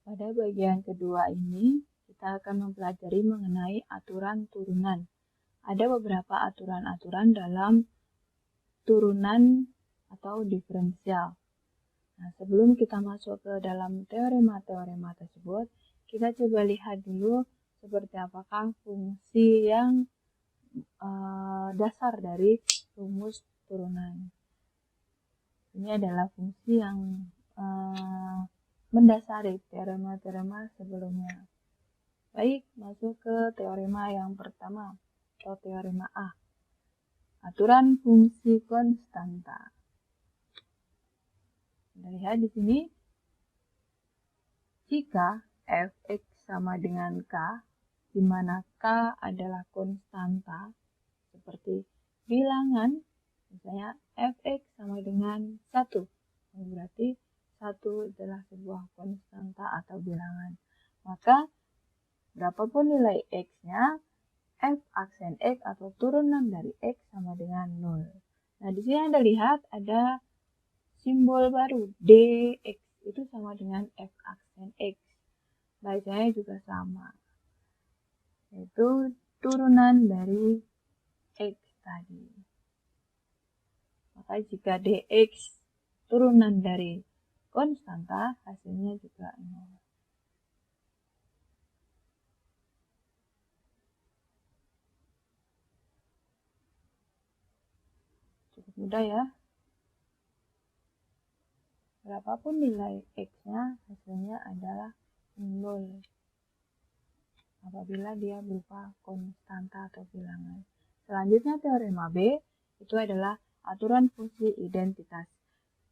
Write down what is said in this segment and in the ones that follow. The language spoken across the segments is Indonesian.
Pada bagian kedua ini, kita akan mempelajari mengenai aturan turunan. Ada beberapa aturan-aturan dalam turunan atau diferensial. Nah, sebelum kita masuk ke dalam teorema-teorema tersebut, kita coba lihat dulu seperti apakah fungsi yang dasar dari rumus turunan. Ini adalah fungsi yang mendasari teorema-teorema sebelumnya. Baik, masuk ke teorema yang pertama atau teorema A. Aturan fungsi konstanta. Kita lihat di sini, jika f(x) sama dengan k, di mana k adalah konstanta, seperti bilangan, misalnya f(x) sama dengan 1, berarti 1 adalah sebuah konstanta atau bilangan. Maka, berapapun nilai x-nya, f aksen x atau turunan dari x sama dengan 0. Nah, di sini Anda lihat ada simbol baru, dx, itu sama dengan f aksen x. Bacanya juga sama, yaitu turunan dari x tadi. Maka jika dx turunan dari konstanta, hasilnya juga 0. Cukup mudah ya. Berapapun nilai x-nya, hasilnya adalah 0. Apabila dia berupa konstanta atau bilangan. Selanjutnya teorema B, itu adalah aturan fungsi identitas.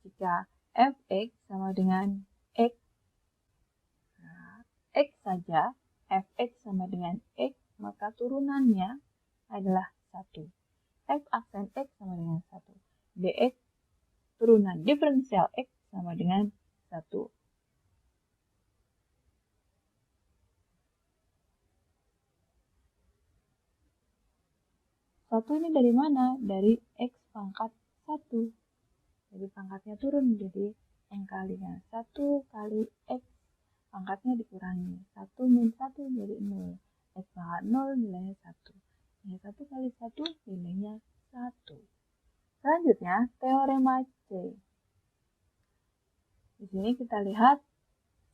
Jika f(x) sama dengan x, nah, x saja, f(x) sama dengan x, maka turunannya adalah 1. F aksen x sama dengan 1. Dx turunan diferensial x sama dengan 1. Satu ini dari mana? Dari x pangkat 1. Jadi pangkatnya turun menjadi pengkalian. 1 kali x pangkatnya dikurangi. 1 min 1 menjadi 0. X pangkat 0 nilainya 1. Nilai 1 kali 1 nilainya 1. Selanjutnya teorema C. Di sini kita lihat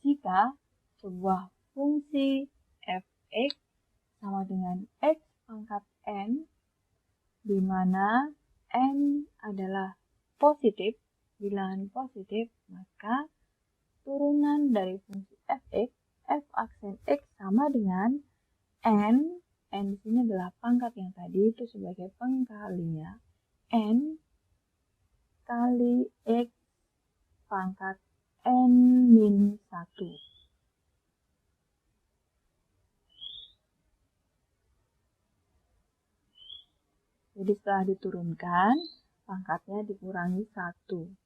jika sebuah fungsi f(x) sama dengan x pangkat n, di mana n adalah positif, bilangan positif, maka turunan dari fungsi f(x), f aksen x sama dengan n di sini adalah pangkat yang tadi itu sebagai pengkalinya, n kali x pangkat n min 1. Jadi setelah diturunkan, pangkatnya dikurangi 1.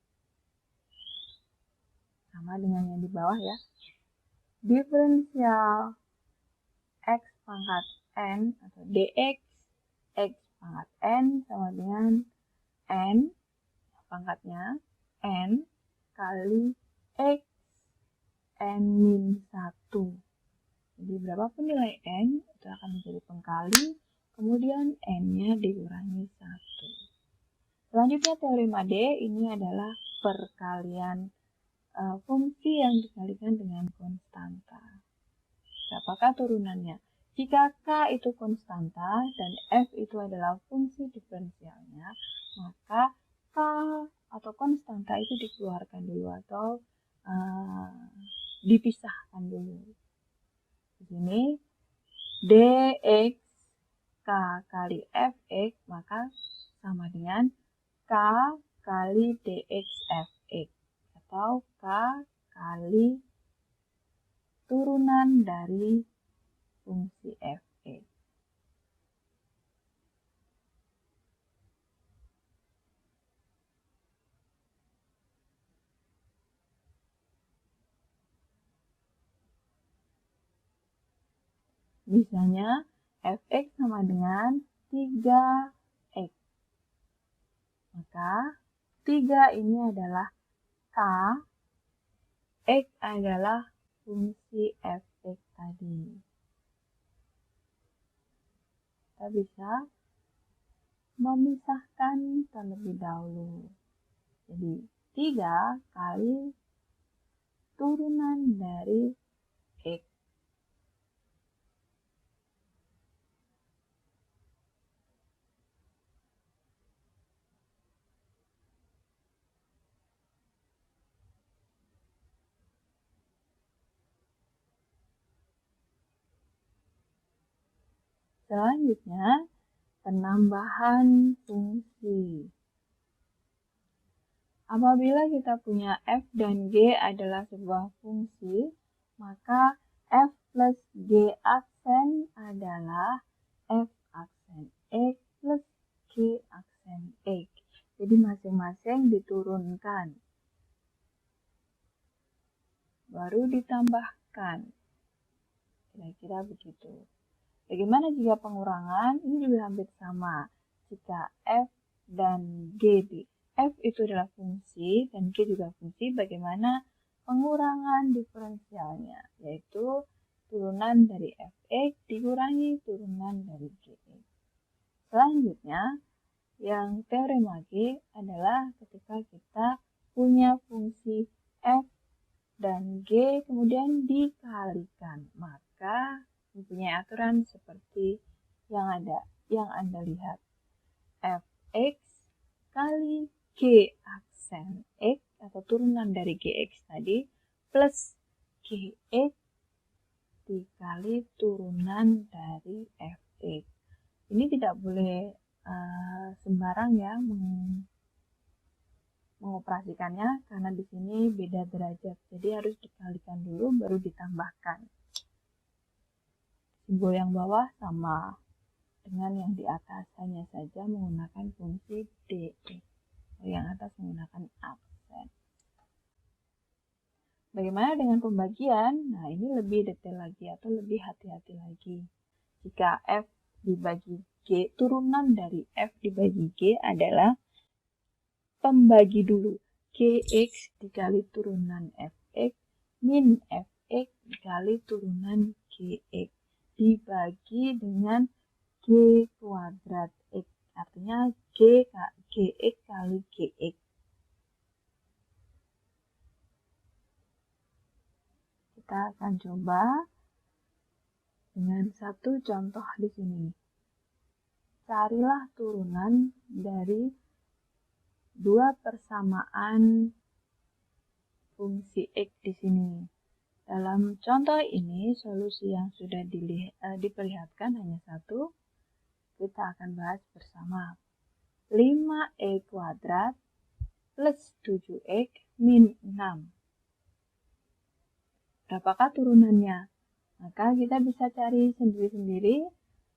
Sama dengan yang di bawah ya. Diferensial x pangkat n atau dx x pangkat n sama dengan n, pangkatnya n kali x n min 1. Jadi berapapun nilai n, itu akan menjadi pengkali, kemudian n-nya dikurangi 1. Selanjutnya teorema D, ini adalah perkalian fungsi yang dikalikan dengan konstanta. Apakah turunannya? Jika k itu konstanta dan f itu adalah fungsi diferensialnya, maka k atau konstanta itu dikeluarkan dulu atau dipisahkan dulu. Di sini dx k kali fx maka sama dengan k kali dx fx atau k kali turunan dari fungsi fx. Misalnya fx sama dengan 3x. Maka 3 ini adalah k, x adalah fungsi f(x) tadi. Kita bisa memisahkan terlebih dahulu. Jadi 3 kali turunan dari x. Selanjutnya, penambahan fungsi. Apabila kita punya f dan g adalah sebuah fungsi, maka f plus g aksen adalah f aksen x plus g aksen x. Jadi masing-masing diturunkan, baru ditambahkan. Kira-kira begitu. Bagaimana jika pengurangan? Ini juga hampir sama. Jika f dan g f itu adalah fungsi dan g juga fungsi, bagaimana pengurangan diferensialnya? Yaitu turunan dari fx dikurangi turunan dari gx. Selanjutnya, yang teorema G adalah ketika kita punya fungsi f dan g kemudian dikalikan, maka mempunyai aturan seperti yang Anda lihat. Fx kali g aksen x atau turunan dari gx tadi plus gx dikali turunan dari fx. Ini tidak boleh sembarang ya mengoperasikannya karena di sini beda derajat. Jadi harus dikalikan dulu baru ditambahkan. Simbol yang bawah sama dengan yang di atas, hanya saja menggunakan fungsi dx. Yang atas menggunakan aksen. Bagaimana dengan pembagian? Nah, ini lebih detail lagi atau lebih hati-hati lagi. Jika f dibagi g, turunan dari f dibagi g adalah pembagi dulu. Gx dikali turunan fx min fx dikali turunan gx dibagi dengan g kuadrat x, artinya gx kali gx. Kita akan coba dengan satu contoh di sini. Carilah turunan dari dua persamaan fungsi x di sini. Dalam contoh ini, solusi yang sudah diperlihatkan hanya satu. Kita akan bahas bersama. 5e kuadrat plus 7x min 6. Berapakah turunannya? Maka kita bisa cari sendiri-sendiri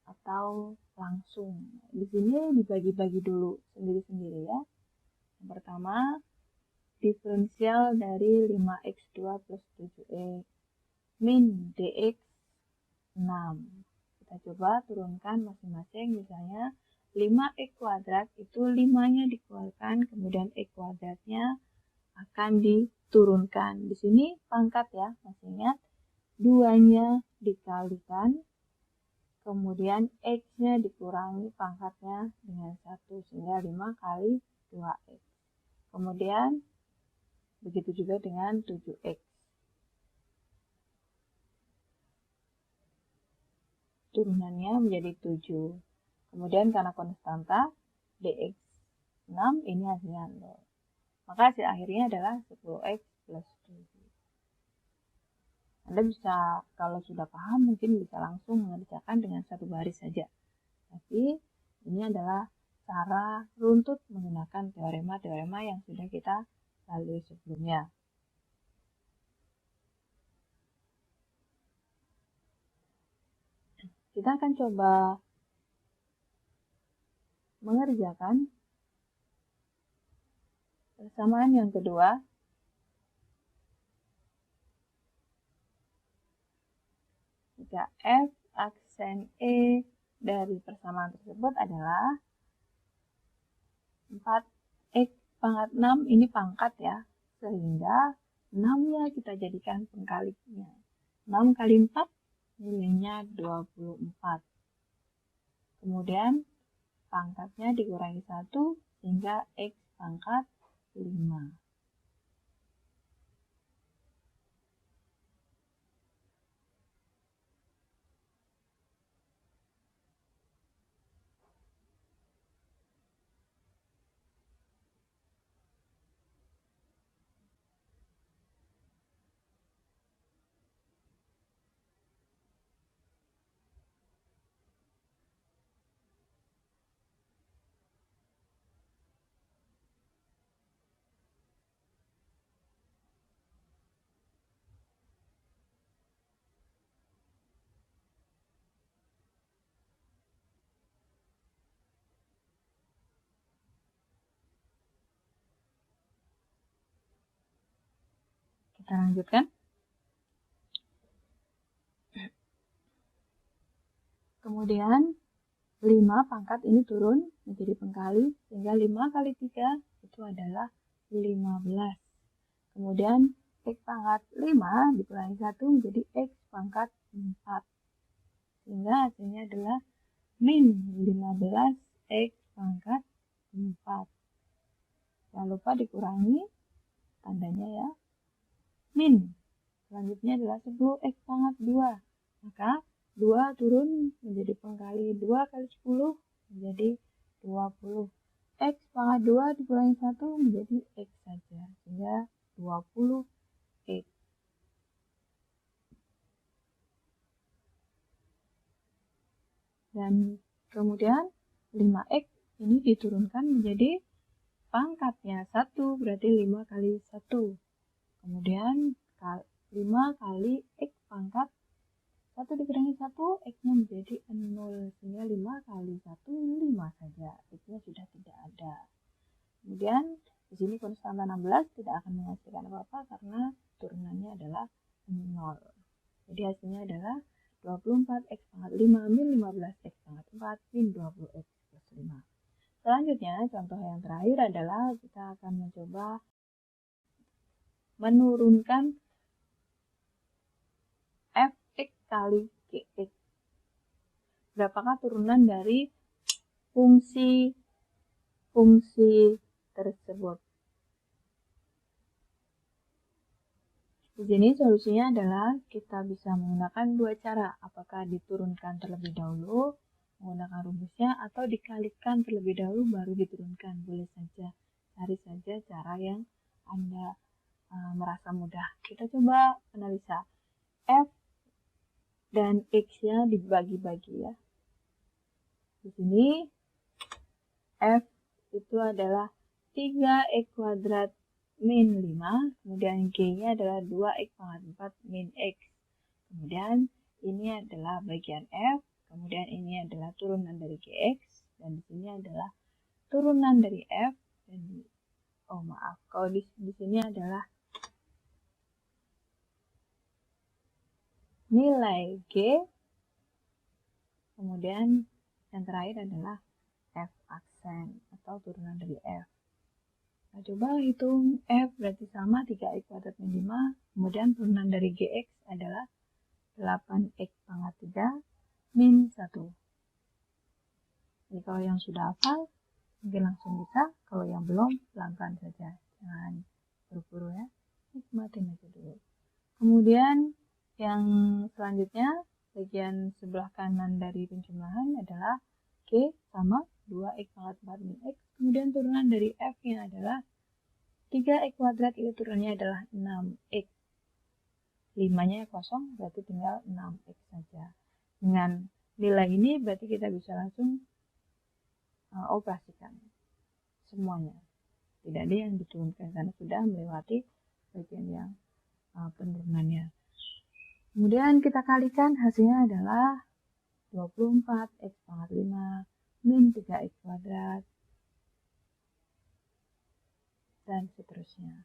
atau langsung. Di sini dibagi-bagi dulu sendiri-sendiri ya. Yang pertama, diferensial dari 5x2 plus 7x min dx 6. Kita coba turunkan masing-masing, misalnya 5x kuadrat itu 5-nya dikeluarkan, kemudian x kuadratnya akan diturunkan. Di sini pangkat ya, masih ingat, 2-nya dikalikan, kemudian x-nya dikurangi pangkatnya dengan 1, sehingga 5 kali 2x. Kemudian begitu juga dengan 7x. Turunannya menjadi 7. Kemudian karena konstanta dx 6 ini hasilnya 0. Maka hasil akhirnya adalah 10x plus 7. Anda bisa, kalau sudah paham, mungkin bisa langsung mengerjakan dengan satu baris saja. Tapi ini adalah cara runtut menggunakan teorema-teorema yang sudah kita lalui sebelumnya. Kita akan coba mengerjakan persamaan yang kedua. Jika f aksen e dari persamaan tersebut adalah 4x pangkat 6, ini pangkat ya, sehingga 6-nya kita jadikan pengkaliknya. 6 kali 4 nilainya 24. Kemudian pangkatnya dikurangi 1 sehingga X pangkat 5. Kita lanjutkan. Kemudian 5 pangkat ini turun menjadi pengkali, sehingga 5 kali 3 itu adalah 15. Kemudian X pangkat 5 dikurangi 1 menjadi X pangkat 4. Sehingga hasilnya adalah min 15 X pangkat 4. Jangan lupa dikurangi tandanya ya. Min. Selanjutnya adalah 10 X pangkat 2. Maka 2 turun menjadi pengkali 2 kali 10 menjadi 20. X pangkat 2 dikurangi 1 menjadi X saja. Sehingga 20 X. Dan kemudian 5X ini diturunkan menjadi pangkatnya 1, berarti 5 kali 1. Kemudian 5 kali X pangkat 1 dikurangi 1, X-nya menjadi 0. Sehingga 5 kali 1, 5 saja. X-nya sudah tidak ada. Kemudian di sini konstanta 16 tidak akan menghasilkan apa-apa karena turunannya adalah 0. Jadi hasilnya adalah 24 X pangkat 5 min 15 X pangkat 4 min 20 X plus 5. Selanjutnya, contoh yang terakhir adalah kita akan mencoba menurunkan Fx kali Gx. Berapakah turunan dari fungsi tersebut? Di sini solusinya adalah kita bisa menggunakan dua cara. Apakah diturunkan terlebih dahulu menggunakan rumusnya atau dikalikan terlebih dahulu baru diturunkan. Boleh saja, cari saja cara yang Anda merasa mudah. Kita coba analisa. F dan X-nya dibagi-bagi ya. Di sini F itu adalah 3X kuadrat min 5, kemudian G-nya adalah 2X pangkat 4 min X. Kemudian ini adalah bagian F, kemudian ini adalah turunan dari Gx, dan di sini adalah turunan dari F, dan kalau di sini adalah nilai G, kemudian yang terakhir adalah F aksen atau turunan dari F. Nah, coba hitung F berarti sama 3X kuadrat min 5, kemudian turunan dari Gx adalah 8X pangkat 3 min 1. Jadi kalau yang sudah hafal, mungkin langsung bisa. Kalau yang belum, pelan-pelan saja. Jangan buru-buru ya. Nikmatin aja dulu. Kemudian yang selanjutnya, bagian sebelah kanan dari penjumlahan adalah G sama 2X pangkat 4 min X. Kemudian turunan dari F-nya adalah 3X kuadrat, itu turunannya adalah 6X. 5-nya kosong, berarti tinggal 6X saja. Dengan nilai ini berarti kita bisa langsung operasikan semuanya. Tidak ada yang diturunkan karena sudah melewati bagian yang penurunannya. Kemudian kita kalikan, hasilnya adalah 24 X pangkat 5 min 3X kuadrat dan seterusnya.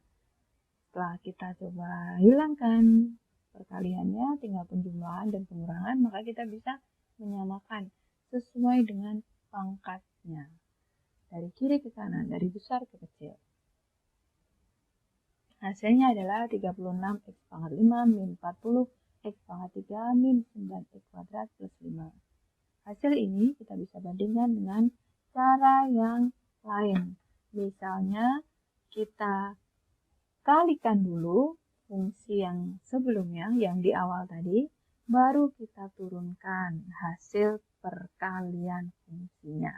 Setelah kita coba hilangkan perkaliannya, tinggal penjumlahan dan pengurangan, maka kita bisa menyamakan sesuai dengan pangkatnya. Dari kiri ke kanan, dari besar ke kecil. Hasilnya adalah 36 X pangkat 5 min 40 X pangkat 3 min 9X kuadrat plus 5. Hasil ini kita bisa bandingkan dengan cara yang lain. Misalnya kita kalikan dulu fungsi yang sebelumnya, yang di awal tadi, baru kita turunkan hasil perkalian fungsinya.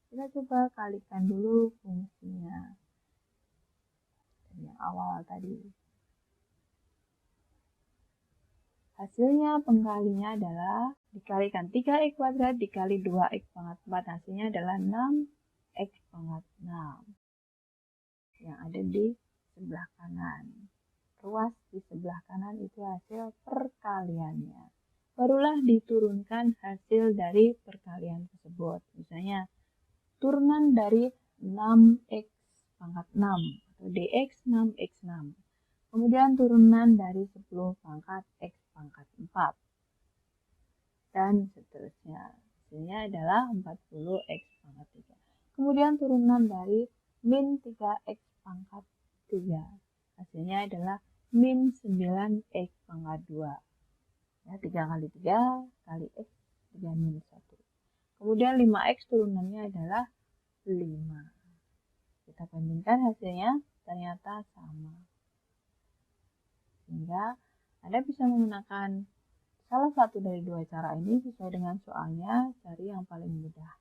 Kita coba kalikan dulu fungsinya yang awal tadi. Hasilnya pengkalinya adalah dikalikan 3X kuadrat dikali 2X pangkat 4. Hasilnya adalah 6X pangkat 6. Yang ada di sebelah kanan. Ruas di sebelah kanan itu hasil perkaliannya. Barulah diturunkan hasil dari perkalian tersebut. Misalnya, turunan dari 6X pangkat 6 atau DX 6X6. Kemudian turunan dari 10 pangkat X pangkat 4. Dan seterusnya. Hasilnya adalah 40X pangkat 3. Kemudian turunan dari min 3X pangkat 3. Hasilnya adalah min 9X pangkat 2. Ya, 3 kali 3 kali X 3 min 1. Kemudian 5X turunannya adalah 5. Kita bandingkan hasilnya, ternyata sama. Sehingga Anda bisa menggunakan salah satu dari dua cara ini sesuai dengan soalnya, cari yang paling mudah.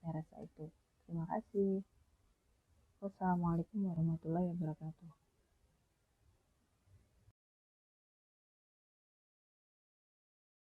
Saya rasa itu. Terima kasih. Wassalamualaikum warahmatullahi wabarakatuh.